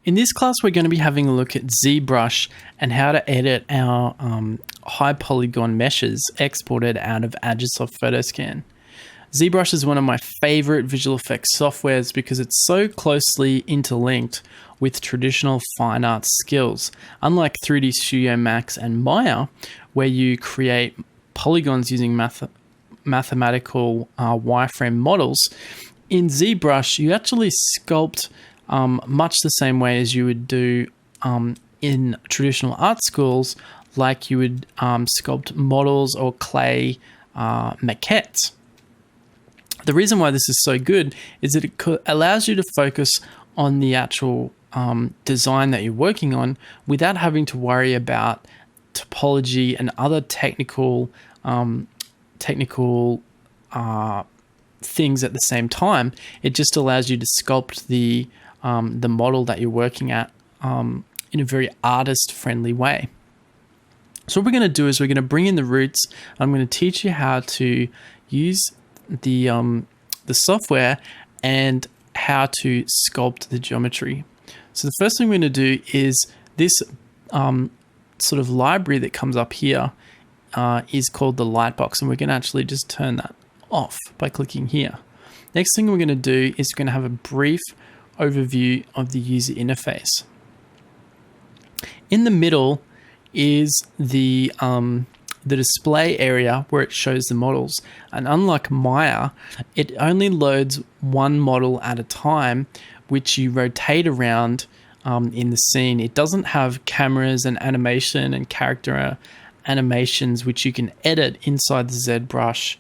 In this class, we're going to be having a look at ZBrush and how to edit our high polygon meshes exported out of Agisoft Photoscan. ZBrush is one of my favorite visual effects softwares because it's so closely interlinked with traditional fine art skills. Unlike 3D Studio Max and Maya, where you create polygons using mathematical wireframe models, in ZBrush, you actually sculpt much the same way as you would do in traditional art schools, like you would sculpt models or clay maquettes. The reason why this is so good is that it allows you to focus on the actual design that you're working on without having to worry about topology and other technical things at the same time. It just allows you to sculpt the model that you're working at in a very artist-friendly way. So what we're going to do is we're going to bring in the roots. I'm going to teach you how to use the software and how to sculpt the geometry. So the first thing we're going to do is this sort of library that comes up here is called the Lightbox, and we're going to actually just turn that off by clicking here. Next thing we're going to do is we're going to have a brief overview of the user interface. In the middle is the display area where it shows the models, and unlike Maya, it only loads one model at a time, which you rotate around in the scene. It doesn't have cameras and animation and character animations which you can edit inside the ZBrush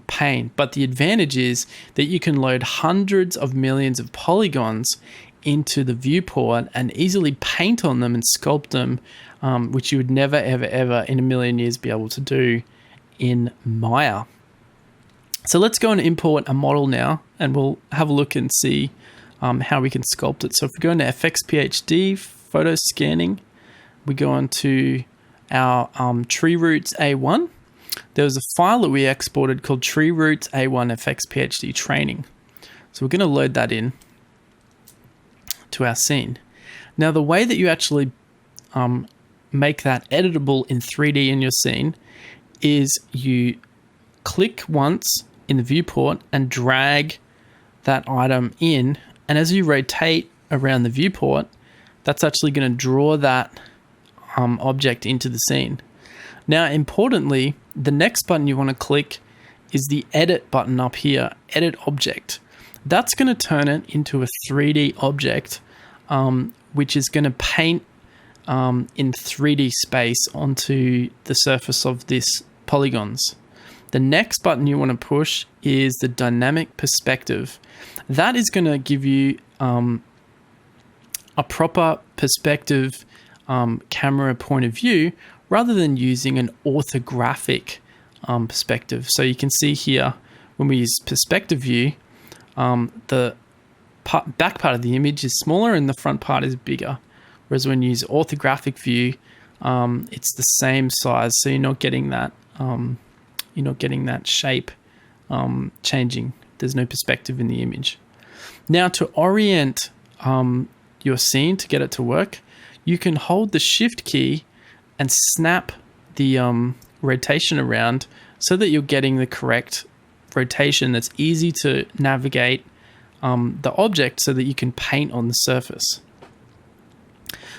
pane. But the advantage is that you can load hundreds of millions of polygons into the viewport and easily paint on them and sculpt them, which you would never, ever in a million years be able to do in Maya. So let's go and import a model now, and we'll have a look and see how we can sculpt it. So if we go into FXPHD, photo scanning, we go into our tree roots A1. There was a file that we exported called tree roots A1 FXPHD training. So we're going to load that in to our scene. Now the way that you actually make that editable in 3D in your scene is you click once in the viewport and drag that item in, and as you rotate around the viewport, that's actually going to draw that object into the scene. Now importantly, the next button you want to click is the edit button up here, edit object. That's going to turn it into a 3D object, which is going to paint in 3D space onto the surface of this polygons. The next button you want to push is the dynamic perspective. That is going to give you a proper perspective camera point of view rather than using an orthographic perspective. So you can see here when we use perspective view, the back part of the image is smaller and the front part is bigger. Whereas when you use orthographic view, it's the same size, so you're not getting that shape changing. There's no perspective in the image. Now to orient your scene to get it to work, you can hold the Shift key and snap the rotation around so that you're getting the correct rotation that's easy to navigate the object so that you can paint on the surface.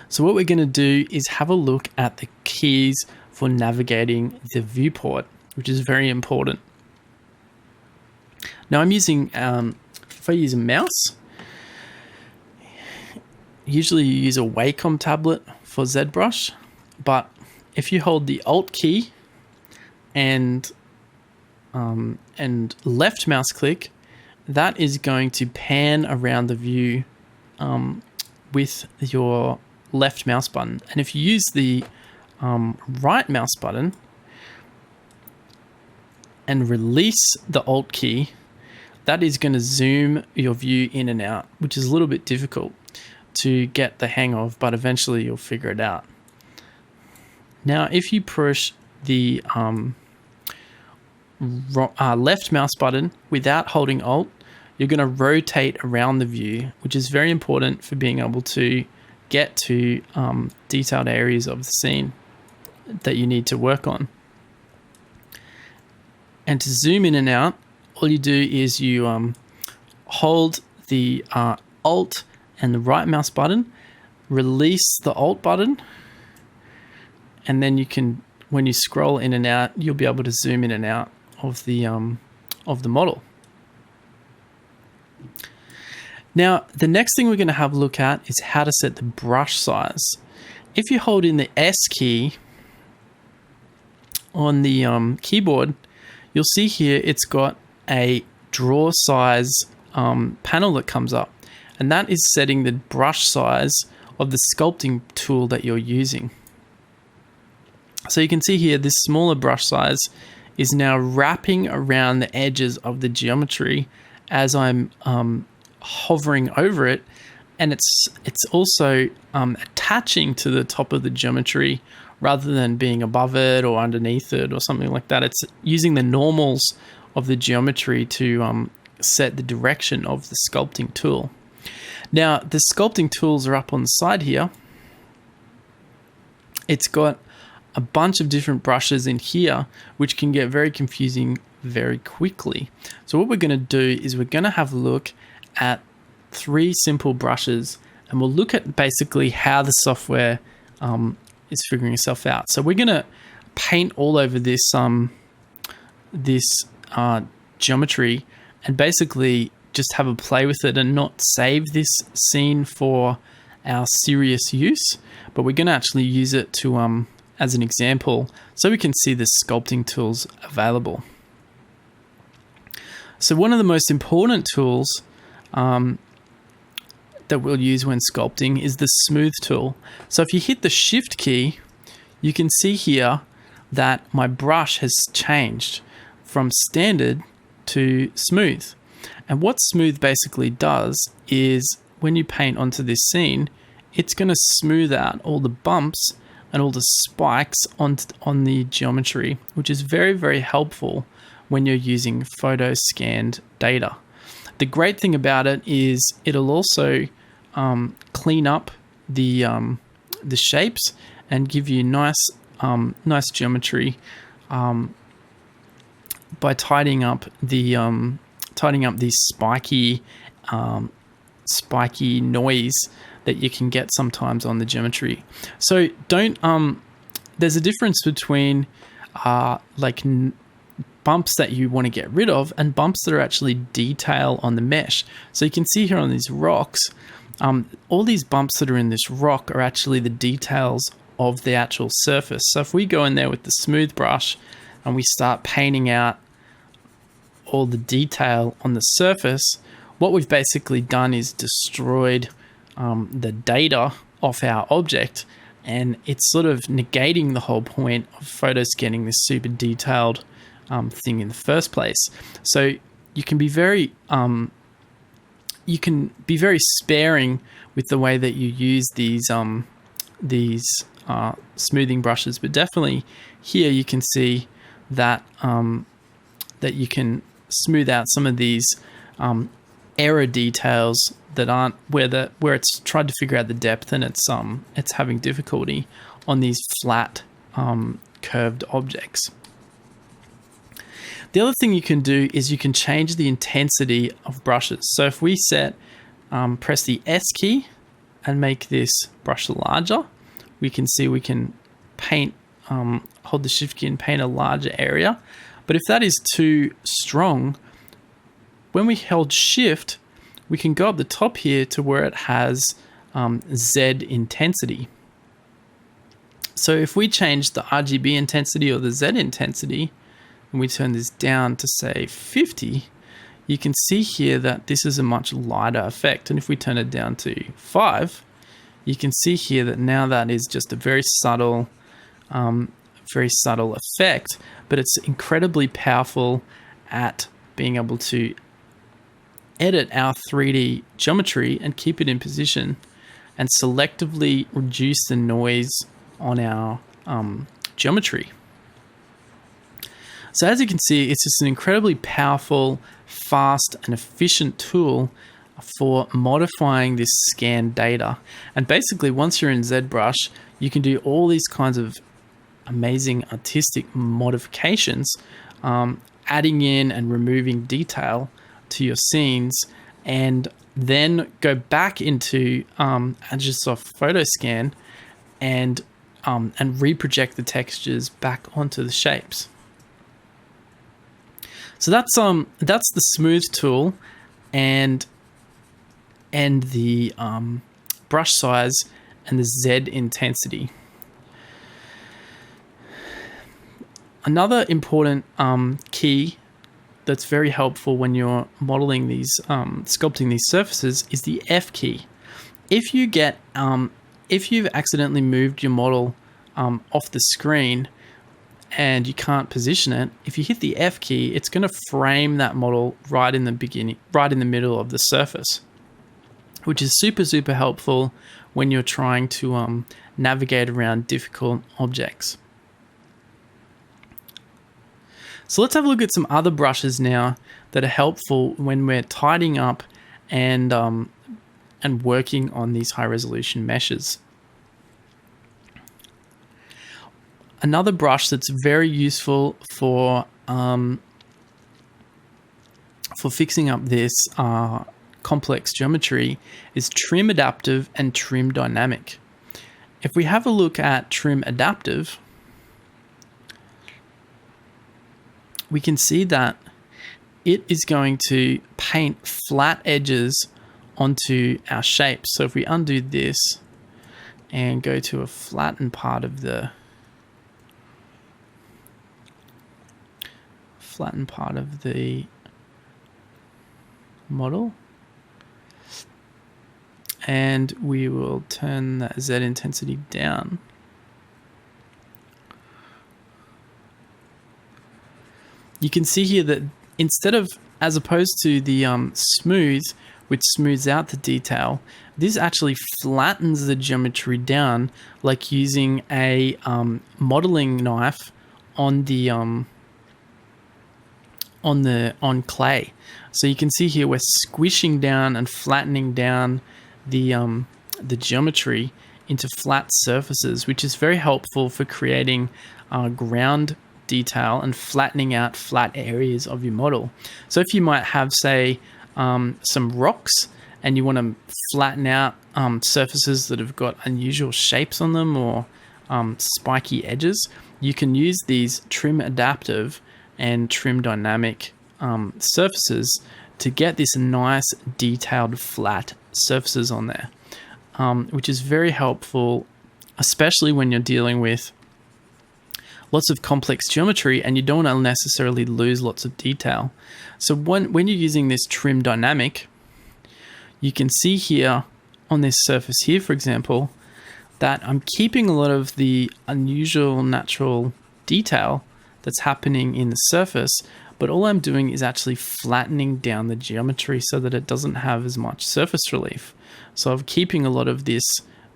So what we're going to do is have a look at the keys for navigating the viewport, which is very important. Now I'm using, if I use a mouse, usually you use a Wacom tablet for ZBrush, but if you hold the Alt key and left mouse click, that is going to pan around the view with your left mouse button. And if you use the right mouse button and release the Alt key, that is going to zoom your view in and out, which is a little bit difficult to get the hang of, but eventually you'll figure it out. Now, if you push the left mouse button without holding Alt, you're going to rotate around the view, which is very important for being able to get to detailed areas of the scene that you need to work on. And to zoom in and out, all you do is you hold the Alt and the right mouse button, release the Alt button, and then you can, when you scroll in and out, you'll be able to zoom in and out of the model. Now, the next thing we're going to have a look at is how to set the brush size. If you hold in the S key on the keyboard, you'll see here it's got a draw size panel that comes up, and that is setting the brush size of the sculpting tool that you're using. So you can see here this smaller brush size is now wrapping around the edges of the geometry as I'm hovering over it, and it's also attaching to the top of the geometry rather than being above it or underneath it or something like that. It's using the normals of the geometry to set the direction of the sculpting tool. Now, the sculpting tools are up on the side here. It's got a bunch of different brushes in here, which can get very confusing very quickly. So what we're going to do is we're going to have a look at 3 simple brushes, and we'll look at basically how the software is figuring itself out. So we're going to paint all over this geometry and basically just have a play with it and not save this scene for our serious use, but we're going to actually use it to as an example so we can see the sculpting tools available. So one of the most important tools that we'll use when sculpting is the smooth tool. So if you hit the shift key, you can see here that my brush has changed from standard to smooth. And what smooth basically does is when you paint onto this scene, it's going to smooth out all the bumps and all the spikes on the geometry, which is very, very helpful when you're using photo scanned data. The great thing about it is it'll also clean up the shapes and give you nice geometry by tidying up these spiky noise that you can get sometimes on the geometry. So there's a difference between bumps that you want to get rid of and bumps that are actually detail on the mesh. So you can see here on these rocks, all these bumps that are in this rock are actually the details of the actual surface. So if we go in there with the smooth brush and we start painting out all the detail on the surface, what we've basically done is destroyed the data of our object, and it's sort of negating the whole point of photo scanning this super detailed thing in the first place. So you can be very sparing with the way that you use these smoothing brushes, but definitely here you can see that that you can smooth out some of these error details that aren't where it's tried to figure out the depth and it's having difficulty on these flat curved objects. The other thing you can do is you can change the intensity of brushes. So if we press the S key and make this brush larger, we can see we can paint, hold the shift key and paint a larger area. But if that is too strong, when we hold shift, we can go up the top here to where it has Z intensity. So if we change the RGB intensity or the Z intensity, and we turn this down to say 50, you can see here that this is a much lighter effect. And if we turn it down to 5, you can see here that now that is just a very subtle effect, but it's incredibly powerful at being able to edit our 3D geometry and keep it in position and selectively reduce the noise on our geometry. So as you can see, it's just an incredibly powerful, fast, and efficient tool for modifying this scanned data. And basically, once you're in ZBrush, you can do all these kinds of amazing artistic modifications, adding in and removing detail to your scenes, and then go back into Agisoft Photo Scan and reproject the textures back onto the shapes. So that's the smooth tool and the brush size and the Z intensity. Another important key that's very helpful when you're modeling these, sculpting these surfaces is the F key. If you get, if you've accidentally moved your model off the screen and you can't position it, if you hit the F key, it's going to frame that model right in the beginning, right in the middle of the surface, which is super, super helpful when you're trying to navigate around difficult objects. So let's have a look at some other brushes now that are helpful when we're tidying up and working on these high resolution meshes. Another brush that's very useful for fixing up this complex geometry is Trim Adaptive and Trim Dynamic. If we have a look at Trim Adaptive, we can see that it is going to paint flat edges onto our shapes. So if we undo this and go to a flattened part of the model, and we will turn that Z intensity down, you can see here that instead of, as opposed to the smooth, which smooths out the detail, this actually flattens the geometry down, like using a modeling knife on the on clay. So you can see here we're squishing down and flattening down the geometry into flat surfaces, which is very helpful for creating ground detail and flattening out flat areas of your model. So if you might have, say, some rocks and you want to flatten out surfaces that have got unusual shapes on them or spiky edges, you can use these Trim Adaptive and Trim Dynamic surfaces to get this nice detailed flat surfaces on there, which is very helpful, especially when you're dealing with lots of complex geometry and you don't want to necessarily lose lots of detail. So when you're using this Trim Dynamic, you can see here on this surface here, for example, that I'm keeping a lot of the unusual natural detail that's happening in the surface, but all I'm doing is actually flattening down the geometry so that it doesn't have as much surface relief. So I'm keeping a lot of this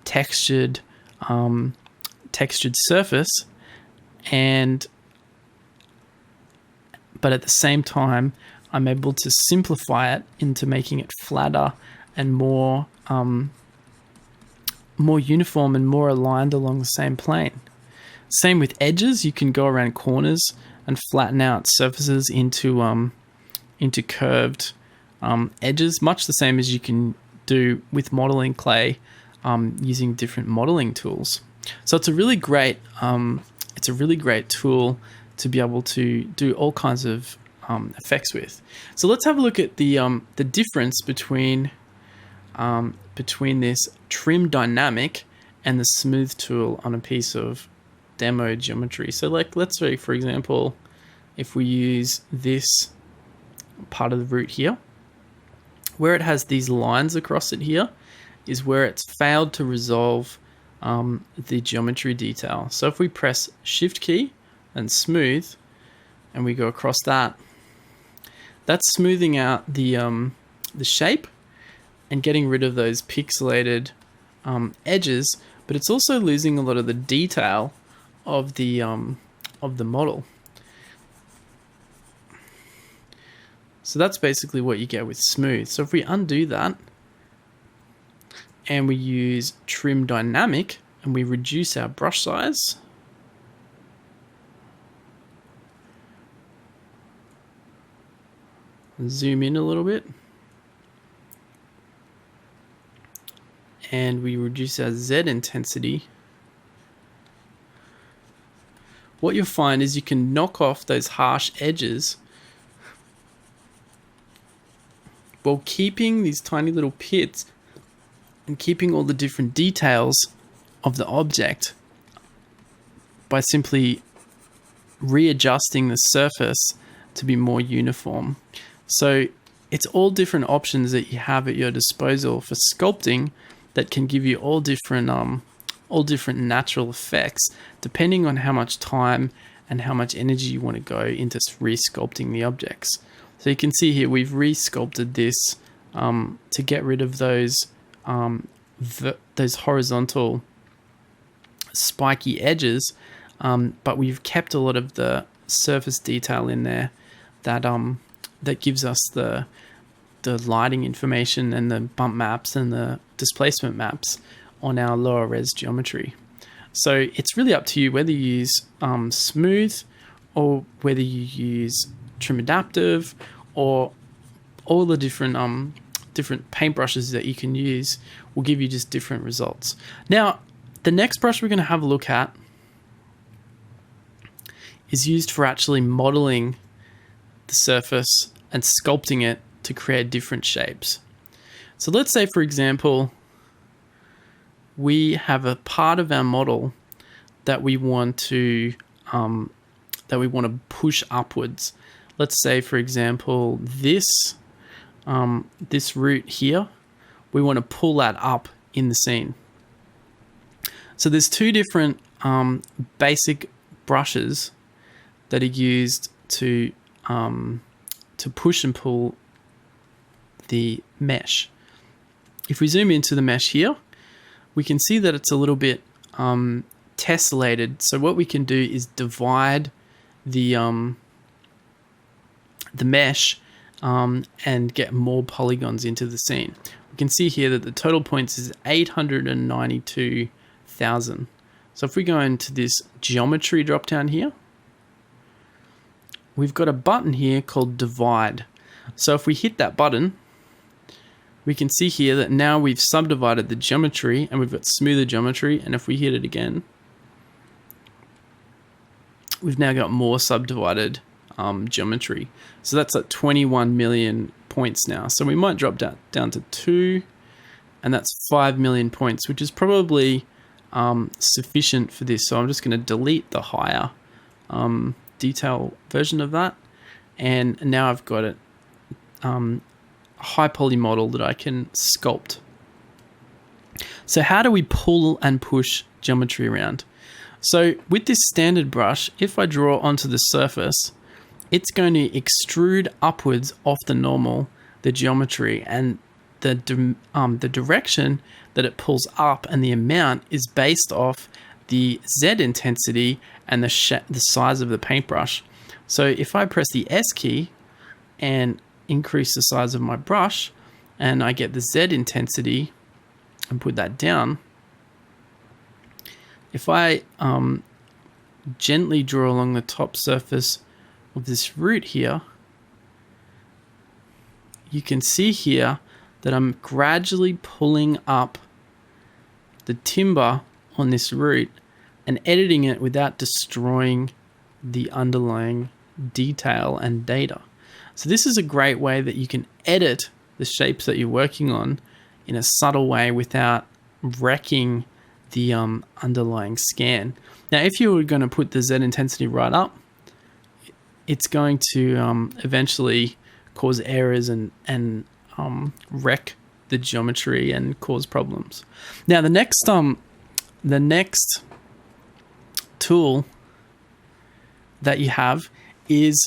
textured surface, but at the same time, I'm able to simplify it into making it flatter and more uniform and more aligned along the same plane. Same with edges. You can go around corners and flatten out surfaces into curved edges, much the same as you can do with modeling clay using different modeling tools. So it's a really great tool to be able to do all kinds of effects with. So let's have a look at the difference between this Trim Dynamic and the Smooth tool on a piece of demo geometry. So like, let's say, for example, if we use this part of the root here, where it has these lines across it here is where it's failed to resolve the geometry detail. So if we press Shift key and smooth and we go across that, that's smoothing out the shape and getting rid of those pixelated edges, but it's also losing a lot of the detail of the model. So that's basically what you get with smooth. So if we undo that and we use trim dynamic and we reduce our brush size, zoom in a little bit, and we reduce our Z intensity, what you'll find is you can knock off those harsh edges while keeping these tiny little pits and keeping all the different details of the object by simply readjusting the surface to be more uniform. So it's all different options that you have at your disposal for sculpting that can give you all different natural effects depending on how much time and how much energy you want to go into re-sculpting the objects. So you can see here we've re-sculpted this to get rid of those horizontal spiky edges, but we've kept a lot of the surface detail in there that gives us the lighting information and the bump maps and the displacement maps on our lower res geometry. So it's really up to you whether you use smooth or whether you use trim adaptive or all the different paintbrushes that you can use will give you just different results. Now, the next brush we're going to have a look at is used for actually modeling the surface and sculpting it to create different shapes. So let's say, for example, we have a part of our model that we want to push upwards. Let's say, for example, this root here, we want to pull that up in the scene. So there's two different basic brushes that are used to push and pull the mesh. If we zoom into the mesh here, we can see that it's a little bit tessellated. So what we can do is divide the mesh and get more polygons into the scene. We can see here that the total points is 892,000. So if we go into this geometry drop down here, we've got a button here called divide. So if we hit that button, we can see here that now we've subdivided the geometry and we've got smoother geometry. And if we hit it again, we've now got more subdivided geometry. So that's at 21 million points now. So we might drop down to 2, and that's 5 million points, which is probably sufficient for this. So I'm just going to delete the higher detail version of that. And now I've got it high poly model that I can sculpt. So how do we pull and push geometry around? So with this standard brush, if I draw onto the surface, it's going to extrude upwards off the normal, the geometry, and the direction that it pulls up and the amount is based off the Z intensity and the size of the paintbrush. So if I press the S key and increase the size of my brush and I get the Z intensity and put that down, if I gently draw along the top surface of this root here, you can see here that I'm gradually pulling up the timber on this root and editing it without destroying the underlying detail and data. So this is a great way that you can edit the shapes that you're working on in a subtle way without wrecking the underlying scan. Now, if you were going to put the Z intensity right up, it's going to eventually cause errors and wreck the geometry and cause problems. Now, the next tool that you have is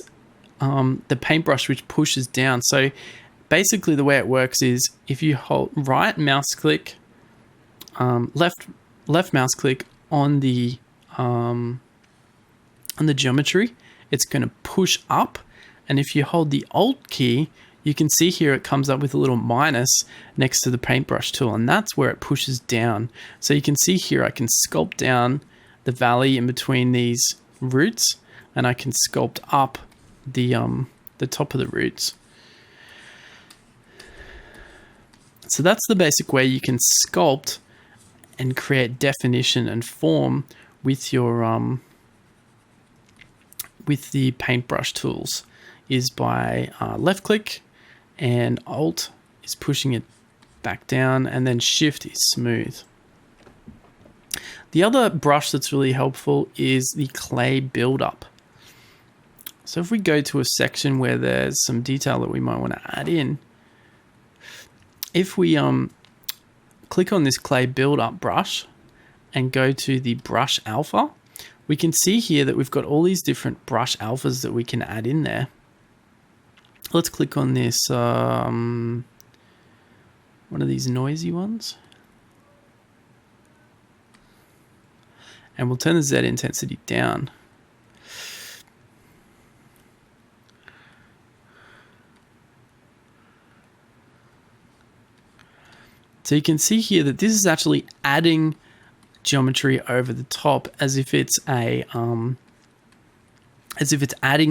the paintbrush, which pushes down. So basically the way it works is if you hold right mouse click, left mouse click on the geometry, it's going to push up And if you hold the Alt key, you can see here it comes up with a little minus next to the paintbrush tool, and that's where it pushes down. So you can see here I can sculpt down the valley in between these roots, and I can sculpt up the top of the roots. So that's the basic way you can sculpt and create definition and form with your with the paintbrush tools, is by left click, and Alt is pushing it back down, and then Shift is smooth. The other brush that's really helpful is the clay buildup. So if we go to a section where there's some detail that we might want to add in, if we click on this clay buildup brush and go to the brush alpha, we can see here that we've got all these different brush alphas that we can add in there. Let's click on this, one of these noisy ones. And we'll turn the Z intensity down. So you can see here that this is actually adding geometry over the top, as if it's adding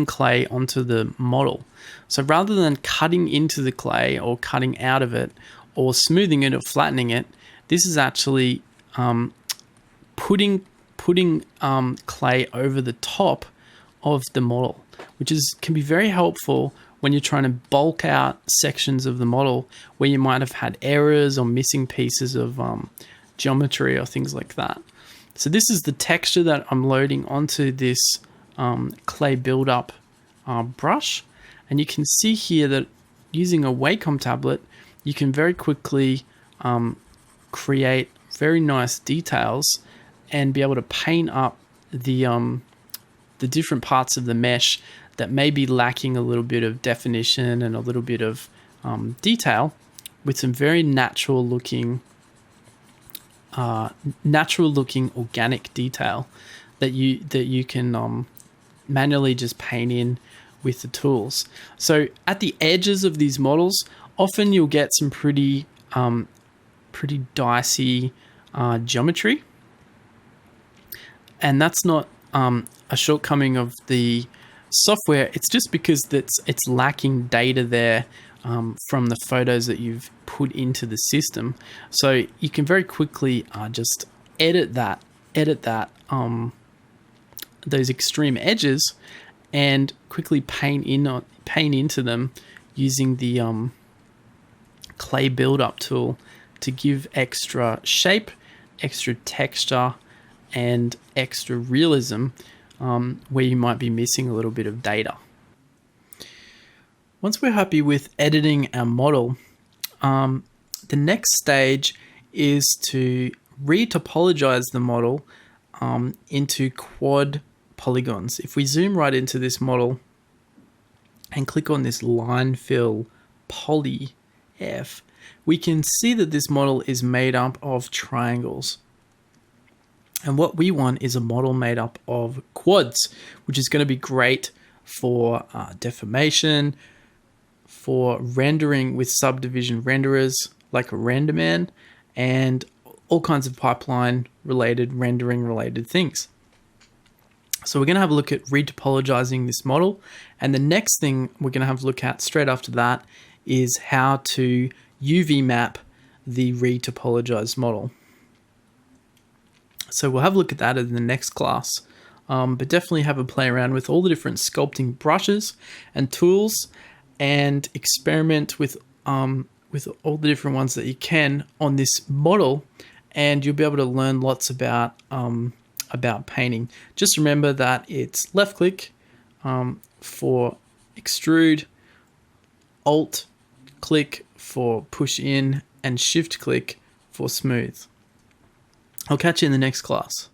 clay onto the model. So rather than cutting into the clay or cutting out of it or smoothing it or flattening it, this is actually putting clay over the top of the model, which can be very helpful when you're trying to bulk out sections of the model where you might have had errors or missing pieces of geometry or things like that. So this is the texture that I'm loading onto this clay buildup brush, and you can see here that using a Wacom tablet, you can very quickly create very nice details and be able to paint up the different parts of the mesh that may be lacking a little bit of definition and a little bit of detail, with some very natural looking organic detail that you can manually just paint in with the tools. So at the edges of these models, often you'll get some pretty dicey geometry, and that's not a shortcoming of the software. It's just because it's lacking data there from the photos that you've put into the system. So you can very quickly just edit those extreme edges and quickly paint into them using the clay buildup tool to give extra shape, extra texture, and extra realism where you might be missing a little bit of data. Once we're happy with editing our model, the next stage is to re-topologize the model into quad polygons. If we zoom right into this model and click on this line fill poly F, we can see that this model is made up of triangles. And what we want is a model made up of quads, which is going to be great for deformation, for rendering with subdivision renderers like a RenderMan, and all kinds of pipeline related, rendering related things. So we're going to have a look at retopologizing this model. And the next thing we're going to have a look at straight after that is how to UV map the retopologized model. So we'll have a look at that in the next class, but definitely have a play around with all the different sculpting brushes and tools, and experiment with all the different ones that you can on this model, and you'll be able to learn lots about painting. Just remember that it's left click for extrude, alt click for push in, and shift click for smooth. I'll catch you in the next class.